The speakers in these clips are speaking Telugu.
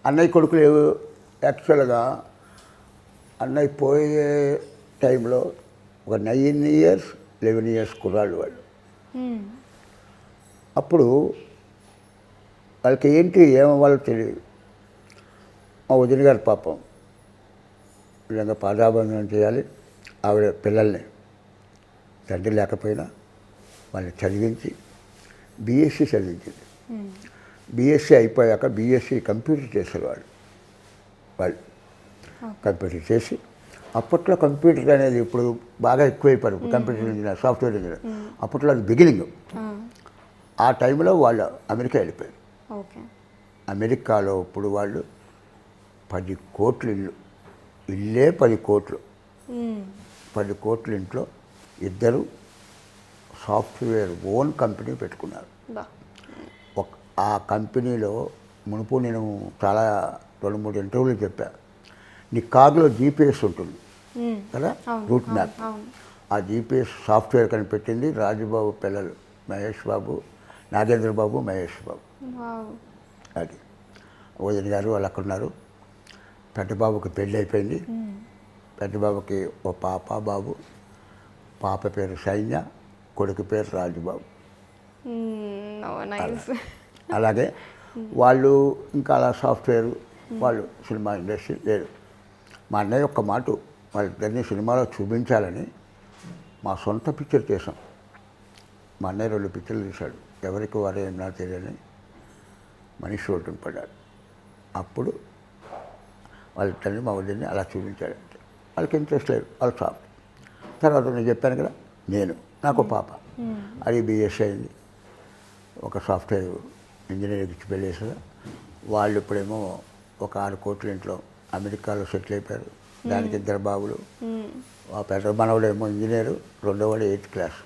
అన్నయ్య కొడుకులు యాక్చువల్గా అన్నయ్య పోయే టైంలో ఒక 9 ఇయర్స్ 11 ఇయర్స్ కుర్రాళ్ళు వాళ్ళు. అప్పుడు వాళ్ళకి ఏమవ్వాలో తెలియదు. మా వదిన గారి పాపం నిజంగా పాదాబంధనం చేయాలి. ఆవిడ పిల్లల్ని తండ్రి లేకపోయినా వాళ్ళని చదివించి బీఎస్సీ చదివించింది. బీఎస్సీ అయిపోయాక బీఎస్సీ కంప్యూటర్ చేశారు వాళ్ళు కంప్యూటర్ చేసి, అప్పట్లో కంప్యూటర్ అనేది ఇప్పుడు బాగా ఎక్కువైపోయారు. Computer engineer, software engineer. అప్పట్లో అది బిగినింగ్. ఆ టైంలో వాళ్ళు అమెరికా వెళ్ళిపోయారు. అమెరికాలో ఇప్పుడు వాళ్ళు 10 కోట్ల ఇల్లే 10 కోట్లు. 10 కోట్ల ఇంట్లో ఇద్దరు సాఫ్ట్వేర్ ఓన్ కంపెనీ పెట్టుకున్నారు. ఆ కంపెనీలో మునుపు నేను చాలా 2-3 ఇంటర్వ్యూలు చెప్పా. నీ కార్లో జీపీఎస్ ఉంటుంది కదా, రూట్ మ్యాప్. ఆ జీపీఎస్ సాఫ్ట్వేర్ కనిపెట్టింది రాజుబాబు పిల్లలు, మహేష్ బాబు, నాగేంద్ర బాబు, మహేష్ బాబు. అది వదిన గారు వాళ్ళు అక్కడ ఉన్నారు. పెద్దబాబుకి పెళ్ళి అయిపోయింది. పెద్దబాబుకి ఓ పాప బాబు. పాప పేరు సైన్య, కొడుకు పేరు రాజుబాబు. అలాగే వాళ్ళు ఇంకా అలా సాఫ్ట్వేర్, వాళ్ళు సినిమా ఇండస్ట్రీ లేదు. మా అన్నయ్య ఒక్క మాట, వాళ్ళిద్దరినీ సినిమాలో చూపించాలని మా సొంత పిక్చర్ చేసాం. మా అన్నయ్య 2 పిక్చర్లు తీశాడు. ఎవరికి వారే ఏమన్నా తెలియని మనిషి ఒకటి పడ్డాడు. అప్పుడు వాళ్ళిద్దరిని మా వదిలిని అలా చూపించాడంటే వాళ్ళకి ఇంట్రెస్ట్ లేదు, వాళ్ళు సాఫ్ట్. తర్వాత నేను చెప్పాను కదా, నాకు పాప, అది బీఎస్సీ అయింది. ఒక సాఫ్ట్వేర్ ఇంజనీరింగ్ ఇచ్చి పెళ్ళేసారు. వాళ్ళు ఇప్పుడేమో ఒక 6 కోట్ల ఇంట్లో అమెరికాలో సెటిల్ అయిపోయారు. దానికి 2 బాబులు. ఆ పెద్ద మనవడేమో ఇంజనీరు, రెండోవాడు 8th క్లాస్.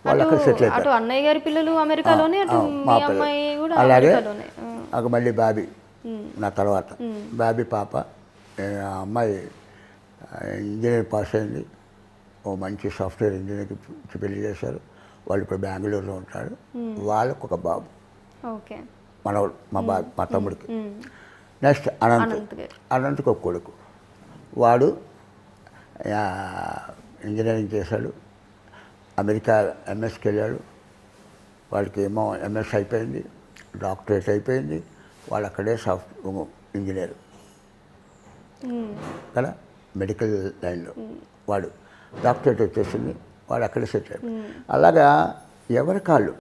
వాళ్ళు అక్కడ సెటిల్ అయిపోయారు. అన్నయ్య గారి పిల్లలు అమెరికాలోనే, మా పిల్లలు. అలాగే ఒక మళ్ళీ బాబీ నా తర్వాత బాబీ పాప. ఆ అమ్మాయి ఇంజనీర్ పాస్ అయింది. ఓ మంచి సాఫ్ట్వేర్ ఇంజనీర్కి పెళ్లి చేశారు. వాళ్ళు ఇప్పుడు బెంగళూరులో ఉంటారు. వాళ్ళకు ఒక బాబు, మనవాడు, మా తమ్ముడికి. నెక్స్ట్ అనంత్కి ఒక కొడుకు. వాడు ఇంజనీరింగ్ చేశాడు. అమెరికా ఎంఎస్కి వెళ్ళాడు. వాడికి ఏమో ఎంఎస్ అయిపోయింది, డాక్టరేట్ అయిపోయింది. వాళ్ళు అక్కడే సాఫ్ట్వేర్ ఇంజనీర్ కదా, మెడికల్ లైన్లో. వాడు డాక్టరేట్ వచ్చేసింది, వాడు అక్కడే సెటిల్ అయిపోయింది. అలాగా ఎవరి కాళ్ళు